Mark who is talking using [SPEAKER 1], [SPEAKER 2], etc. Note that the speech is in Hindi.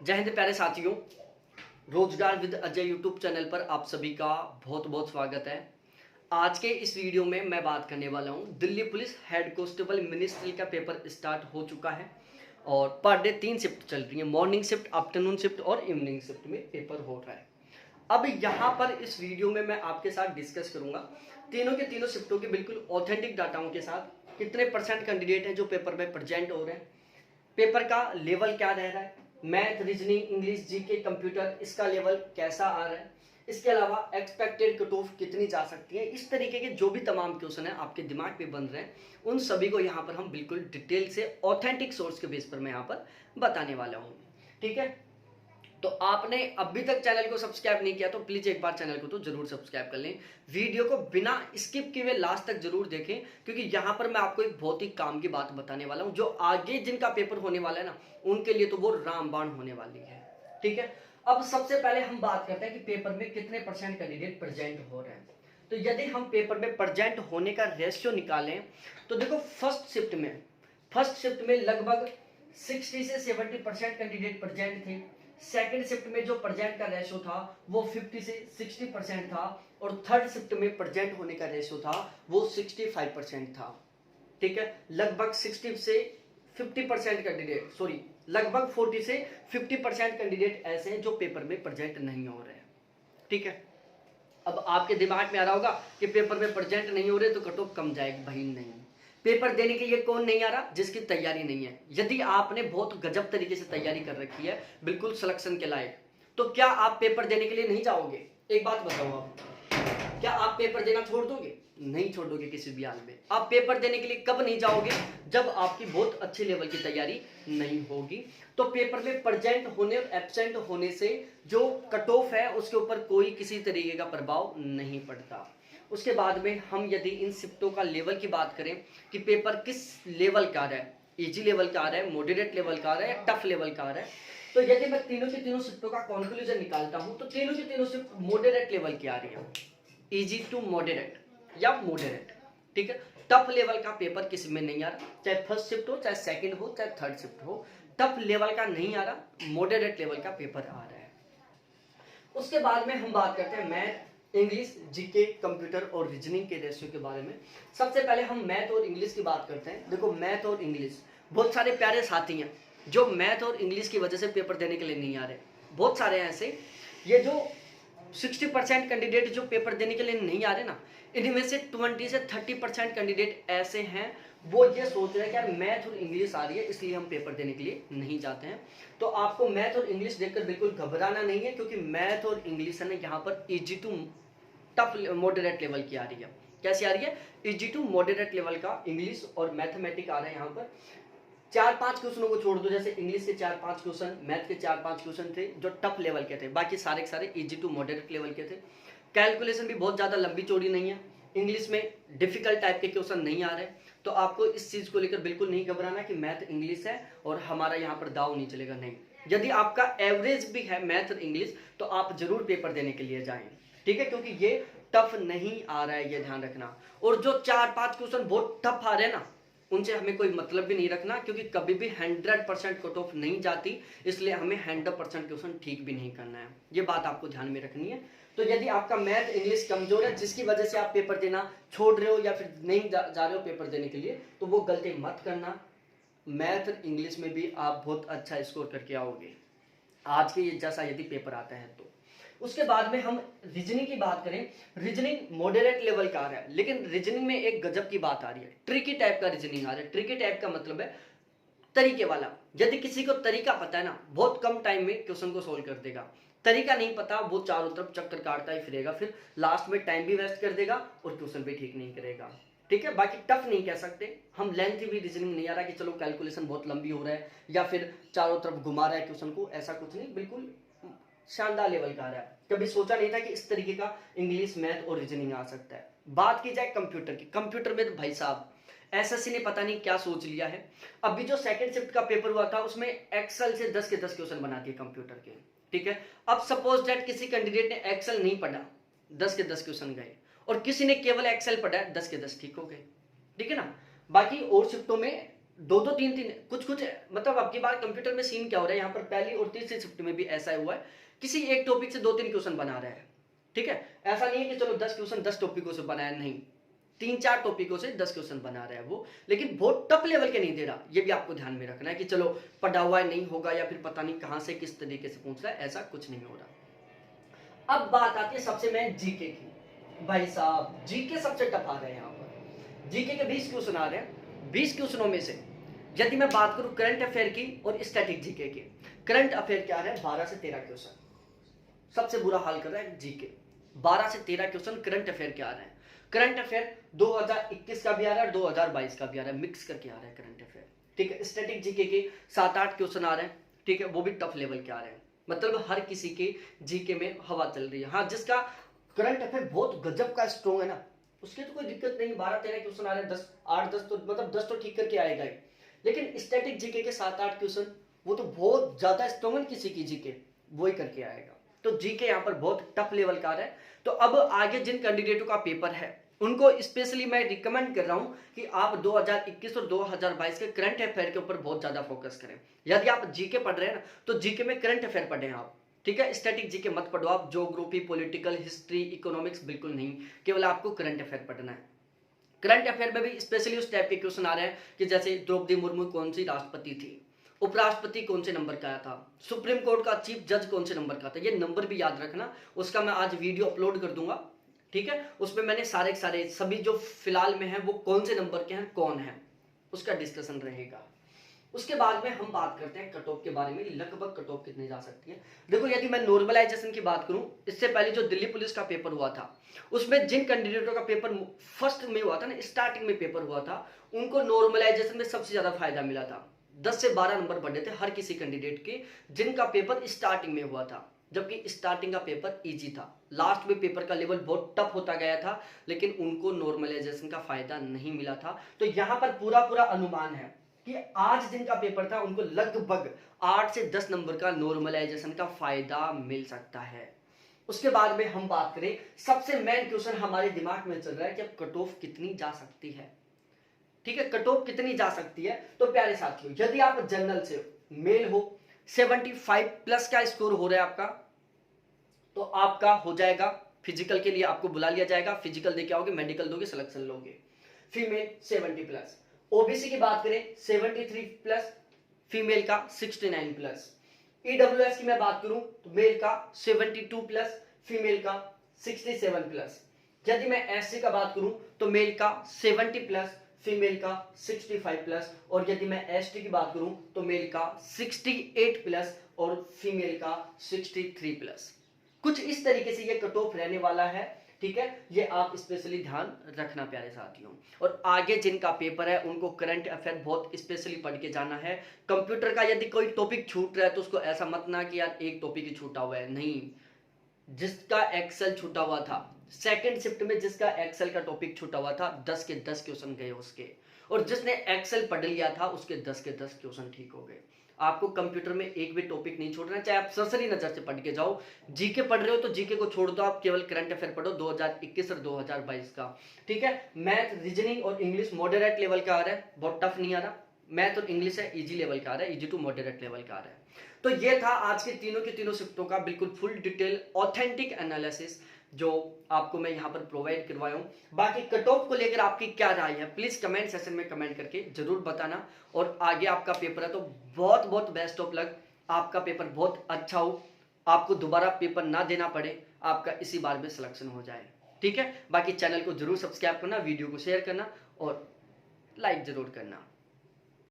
[SPEAKER 1] जय हिंद प्यारे साथियों, रोजगार विद अजय यूट्यूब चैनल पर आप सभी का बहुत बहुत स्वागत है। आज के इस वीडियो में मैं बात करने वाला हूं, Delhi police head constable ministry का पेपर स्टार्ट हो चुका है और पर डे 3 शिफ्ट चल रही है। मॉर्निंग शिफ्ट, आफ्टरनून शिफ्ट और इवनिंग शिफ्ट में पेपर हो रहा है। अब यहाँ पर इस वीडियो में मैं आपके साथ डिस्कस करूंगा तीनों के तीनों शिफ्टों के बिल्कुल ऑथेंटिक डाटाओं के साथ कितने परसेंट कैंडिडेट हैं जो पेपर में प्रेजेंट हो रहे हैं, पेपर का लेवल क्या रह रहा है, math, reasoning, English, GK, computer इसका लेवल कैसा आ रहा है, इसके अलावा एक्सपेक्टेड कट ऑफ कितनी जा सकती है। इस तरीके के जो भी तमाम क्वेश्चन है आपके दिमाग में बन रहे हैं, उन सभी को यहाँ पर हम बिल्कुल डिटेल से ऑथेंटिक सोर्स के बेस पर मैं यहाँ पर बताने वाला हूँ। ठीक है, तो आपने अभी तक चैनल को सब्सक्राइब नहीं किया तो प्लीज एक बार चैनल को तो जरूर सब्सक्राइब कर लें। वीडियो को बिना स्किप किए हुए लास्ट तक जरूर देखें, क्योंकि यहाँ पर मैं आपको एक बहुत ही काम की बात बताने वाला हूँ जो आगे जिनका पेपर होने वाला है ना, उनके लिए तो वो रामबाण होने वाली है। ठीक है, अब सबसे पहले हम बात करते हैं कि पेपर में कितने परसेंट कैंडिडेट प्रेजेंट हो रहे हैं। तो यदि हम पेपर में प्रेजेंट होने का रेशियो निकालें तो देखो, फर्स्ट शिफ्ट में लगभग 60 से 70% कैंडिडेट प्रेजेंट थे। सेकंड शिफ्ट में जो प्रेजेंट का रेशियो था वो 50 से 60% था और थर्ड शिफ्ट में प्रेजेंट होने का रेशियो था वो 65% था। ठीक है, लगभग 60 से 50% कैंडिडेट, सॉरी लगभग 40 से 50% कैंडिडेट ऐसे हैं जो पेपर में प्रेजेंट नहीं हो रहे हैं। ठीक है, अब आपके दिमाग में आ रहा होगा कि पेपर में प्रेजेंट नहीं हो रहे तो कट ऑफ कम जाएगी। भाई नहीं, पेपर देने के लिए कौन नहीं आ रहा? जिसकी तैयारी नहीं है। यदि आपने बहुत गजब तरीके से तैयारी कर रखी है, बिल्कुल सिलेक्शन के लायक, तो क्या आप पेपर देने के लिए नहीं जाओगे? एक बात बताओ, आप क्या आप पेपर देना छोड़ दोगे? नहीं छोड़ दोगे किसी भी हाल में। आप पेपर देने के लिए कब नहीं जाओगे? जब आपकी बहुत अच्छे लेवल की तैयारी नहीं होगी। तो पेपर में प्रेजेंट होने और एब्सेंट होने से जो कट ऑफ है उसके ऊपर कोई किसी तरीके का प्रभाव नहीं पड़ता। उसके बाद में हम यदि इन शिफ्टों का लेवल की बात करें कि पेपर किस लेवल का आ रहा है, इजी लेवल का आ रहा है, मॉडरेट लेवल का आ रहा है या टफ लेवल का आ रहा है, तो यदि मैं तीनों की तीनों शिफ्टों का कंक्लूजन निकालता हूं तो तीनों की तीनों शिफ्ट मॉडरेट लेवल की आ रही है, इजी टू मॉडरेट या मॉडरेट। ठीक है, टफ लेवल का पेपर किसी में नहीं आ रहा, चाहे फर्स्ट शिफ्ट हो, चाहे सेकंड हो, चाहे थर्ड शिफ्ट हो, टफ लेवल का नहीं आ रहा, मॉडरेट लेवल का पेपर आ रहा है। उसके बाद में हम बात करते हैं मैथ, इंग्लिश, जीके, कंप्यूटर और रीजनिंग के रेशियो के बारे में। सबसे पहले हम मैथ और इंग्लिश की बात करते हैं। देखो, मैथ और इंग्लिश, बहुत सारे प्यारे साथी हैं जो मैथ और इंग्लिश की वजह से पेपर देने के लिए नहीं आ रहे। बहुत सारे हैं ऐसे, ये जो 60% कैंडिडेट जो पेपर देने के लिए नहीं आ रहे ना, इनमें से 20 से 30% कैंडिडेट ऐसे हैं वो ये सोच रहे हैं कि यार मैथ और इंग्लिश आ रही है इसलिए हम पेपर देने के लिए नहीं जाते हैं। तो आपको मैथ और इंग्लिश देखकर बिल्कुल घबराना नहीं है, क्योंकि मैथ और इंग्लिश है ना यहाँ पर easy to tough moderate level की आ रही है। कैसी आ रही है? इजी टू मॉडरेट लेवल का इंग्लिश और मैथमेटिक्स आ रहा है यहाँ पर। 4-5 क्वेश्चनों को छोड़ दो, जैसे इंग्लिश के 4-5 क्वेश्चन, मैथ के 4-5 क्वेश्चन थे जो टफ लेवल के थे, बाकी सारे के सारे इजी टू मॉडरेट लेवल के थे। कैलकुलेशन भी बहुत ज्यादा लंबी चौड़ी नहीं है, इंग्लिश में डिफिकल्ट टाइप के क्वेश्चन नहीं आ रहे। तो आपको इस चीज को लेकर बिल्कुल नहीं घबराना कि मैथ इंग्लिश है और हमारा यहाँ पर दाव नहीं चलेगा। नहीं, यदि आपका एवरेज भी है मैथ और इंग्लिश तो आप जरूर पेपर देने के लिए जाएं। ठीक है, क्योंकि ये टफ नहीं आ रहा है, ये ध्यान रखना। और जो 4-5 क्वेश्चन बहुत टफ आ रहे हैं ना, उनसे हमें कोई मतलब भी नहीं रखना, क्योंकि कभी भी 100% कट ऑफ नहीं जाती, इसलिए हमें 100% क्वेश्चन ठीक भी नहीं करना है। ये बात आपको ध्यान में रखनी है। तो यदि आपका मैथ इंग्लिश कमजोर है जिसकी वजह से आप पेपर देना छोड़ रहे हो या फिर नहीं जा रहे हो पेपर देने के लिए, तो वो गलती मत करना। मैथ और इंग्लिश में भी आप बहुत अच्छा स्कोर करके आओगे आज के जैसा यदि पेपर आता है तो। उसके बाद में हम रीजनिंग की बात करें, रीजनिंग मॉडरेट लेवल का आ रहा है, लेकिन रीजनिंग में एक गजब की बात आ रही है, ट्रिकी टाइप का रीजनिंग आ रहा है। ट्रिकी टाइप का मतलब है तरीके वाला। यदि किसी को तरीका पता है ना, बहुत कम टाइम में क्वेश्चन को सोल्व कर देगा। तरीका नहीं पता, वो चारों तरफ चक्कर काटता ही फिरेगा, फिर लास्ट में टाइम भी वेस्ट कर देगा और क्वेश्चन भी ठीक नहीं करेगा। ठीक है, बाकी टफ नहीं कह सकते हम, लेंथ भी रीजनिंग नहीं आ रहा कि चलो कैलकुलेशन बहुत लंबी हो रहा है या फिर चारों तरफ घुमा रहा है क्वेश्चन को, ऐसा कुछ नहीं, बिल्कुल शानदार लेवल का आ रहा है। कभी सोचा नहीं था कि इस तरीके का इंग्लिश, मैथ और रीजनिंग आ सकता है। बात की जाए कंप्यूटर की, कंप्यूटर में तो भाई साहब एसएससी ने पता नहीं क्या सोच लिया है। अभी जो सेकंड शिफ्ट का पेपर हुआ था उसमें एक्सेल से 10 के 10 क्वेश्चन बना दिए कंप्यूटर के। ठीक है, अब सपोज दैट किसी कैंडिडेट ने एक्सेल नहीं पढ़ा, 10 के 10 क्वेश्चन गए, और किसी ने केवल एक्सेल पढ़ा, 10 के 10 ठीक हो गए। ठीक है ना, बाकी और शिफ्टों में दो दो तीन तीन कुछ कुछ, मतलब अब की बार कंप्यूटर में सीन क्या हो रहा है, यहाँ पर पहली और तीसरी शिफ्ट में भी ऐसा हुआ है, किसी एक टॉपिक से 2-3 क्वेश्चन बना रहे हैं। ठीक है, ऐसा नहीं है कि चलो 10 क्वेश्चन 10 टॉपिकों से बनाया, नहीं, 3-4 टॉपिकों से 10 क्वेश्चन बना रहा है वो, लेकिन बहुत टफ लेवल के नहीं दे रहा। ये भी आपको ध्यान में रखना है कि चलो पढ़ा हुआ नहीं होगा या फिर पता नहीं कहां से किस तरीके से पूछ रहा है, ऐसा कुछ नहीं हो रहा। अब बात आती है सबसे मेन जीके की। भाई साहब जीके सबसे टफ आ रहे हैं यहाँ पर। जीके के 20 क्वेश्चन आ रहे हैं। 20 क्वेश्चनों में से यदि मैं बात करूं करंट अफेयर की और स्टैटिक जीके की, करंट अफेयर क्या है 12 से 13 क्वेश्चन, सबसे बुरा हाल कर रहा है जीके। 12 से 13 क्वेश्चन करंट अफेयर के आ रहे हैं। करंट अफेयर 2021 का भी आ रहा है, 2022 का भी आ रहा है, मिक्स करके आ रहा है करंट अफेयर। ठीक है, स्टैटिक जीके के 7-8 क्वेश्चन आ रहे हैं। ठीक है, वो भी टफ लेवल के आ रहे हैं, मतलब हर किसी के जीके में हवा चल रही है। हाँ, जिसका करंट अफेयर बहुत गजब का स्ट्रॉन्ग है ना, उसकी तो कोई दिक्कत नहीं, 12-13 क्वेश्चन आ रहे हैं, 8-10 तो मतलब 10 तो ठीक करके आएगा ही। लेकिन स्टैटिक जीके के 7-8 क्वेश्चन वो तो बहुत ज्यादा स्ट्रॉन्ग है, किसी की जीके वो ही करके आएगा। तो जीके यहाँ पर बहुत टफ लेवल का है। तो अब आगे जिन कैंडिडेटों का पेपर है उनको स्पेशली मैं रिकमेंड कर रहा हूं कि आप 2021 और 2022 के करंट अफेयर के ऊपर बहुत ज्यादा फोकस करें। यदि आप जीके पढ़ रहे हैं ना, तो जीके में करंट अफेयर पढ़ें आप। ठीक है, स्टैटिक जीके मत पढ़ो आप, ज्योग्राफी, पॉलिटिकल, हिस्ट्री, इकोनॉमिक्स बिल्कुल नहीं, केवल आपको करंट अफेयर पढ़ना है। करंट अफेयर में भी स्पेशली उस टाइप के क्वेश्चन आ रहे हैं कि जैसे द्रौपदी मुर्मू कौन सी राष्ट्रपति थी, उपराष्ट्रपति कौन से नंबर का आया था, सुप्रीम कोर्ट का चीफ जज कौन से नंबर का था। ये नंबर भी याद रखना, उसका मैं आज वीडियो अपलोड कर दूंगा। ठीक है, उसमें मैंने सारे सभी जो फिलहाल में है वो कौन से नंबर के हैं, कौन है, उसका डिस्कशन रहेगा। उसके बाद में हम बात करते हैं कट ऑफ के बारे में, लगभग कट ऑफ कितनी जा सकती है। देखो, यदि मैं नॉर्मलाइजेशन की बात करूं, इससे पहले जो दिल्ली पुलिस का पेपर हुआ था, उसमें जिन कैंडिडेटों का पेपर फर्स्ट में हुआ था ना, स्टार्टिंग में पेपर हुआ था, उनको नॉर्मलाइजेशन में सबसे ज्यादा फायदा मिला था। 10 से 12 नंबर बढ़े थे हर किसी कैंडिडेट के, जिनका पेपर स्टार्टिंग में हुआ था, जबकि स्टार्टिंग का पेपर इजी था। लास्ट में पेपर का लेवल बहुत टफ होता गया था, लेकिन उनको नॉर्मलाइजेशन का फायदा नहीं मिला था। तो यहां पर पूरा पूरा अनुमान है कि आज जिनका पेपर था उनको लगभग 8 से 10 नंबर का नॉर्मलाइजेशन का फायदा मिल सकता है। उसके बाद में हम बात करें, सबसे मेन क्वेश्चन हमारे दिमाग में चल रहा है कि अब कट ऑफ कितनी जा सकती है। ठीक है, कट ऑफ कितनी जा सकती है। तो प्यारे साथियों, यदि आप जनरल से मेल हो, 75 प्लस का स्कोर हो रहा है आपका, तो आपका हो जाएगा। फिजिकल के लिए आपको बुला लिया जाएगा, फिजिकल देके आओगे, मेडिकल दोगे, सिलेक्शन लोगे। Female 70 plus. ओबीसी की बात करें 73 प्लस, फीमेल का 69 प्लस। ईडब्ल्यूएस की मैं बात करूं तो मेल का 72 प्लस, फीमेल का 67 प्लस। यदि मैं एससी का बात करूं तो मेल का 70 प्लस, फीमेल का 65 प्लस। और यदि मैं एसटी की बात करूं तो मेल का 68 प्लस और फीमेल का 63 प्लस। कुछ इस तरीके से ये कट ऑफ रहने वाला है। ठीक है, ये आप स्पेशली ध्यान रखना प्यारे साथियों। और आगे जिनका पेपर है उनको करंट अफेयर बहुत स्पेशली पढ़ के जाना है। कंप्यूटर का यदि कोई टॉपिक छूट रहा है तो उसको ऐसा मत ना कि यार एक टॉपिक ही छूटा हुआ है, नहीं। जिसका एक्सेल छूटा हुआ था, सेकंड शिफ्ट में जिसका एक्सेल का टॉपिक छूटा हुआ था, 10 के 10 क्वेश्चन गए उसके, और जिसने एक्सेल पढ़ लिया था उसके 10 के 10 क्वेश्चन ठीक हो गए। आपको कंप्यूटर में एक भी टॉपिक नहीं छोड़ना, चाहे आप सरसरी नजर से पढ़ के जाओ। जीके पढ़ रहे हो तो जीके को छोड़ दो, आप केवल करंट अफेयर पढ़ो 2021 और 2022 का। ठीक है, मैथ, रीजनिंग और इंग्लिश मॉडरेट लेवल का आ रहा है, बहुत टफ नहीं आ रहा। मैथ और इंग्लिश है इजी लेवल का आ रहा है, इजी टू मॉडरेट लेवल का आ रहा है। तो ये था आज के तीनों शिफ्टों का बिल्कुल फुल डिटेल ऑथेंटिक एनालिसिस जो आपको मैं यहाँ पर प्रोवाइड करवाया हूँ। बाकी कट ऑफ को लेकर आपकी क्या राय है, प्लीज कमेंट सेक्शन में कमेंट करके जरूर बताना। और आगे आपका पेपर है तो बहुत बहुत बेस्ट ऑफ लक, आपका पेपर बहुत अच्छा हो, आपको दोबारा पेपर ना देना पड़े, आपका इसी बार में सिलेक्शन हो जाए। ठीक है, बाकी चैनल को जरूर सब्सक्राइब करना, वीडियो को शेयर करना और लाइक जरूर करना।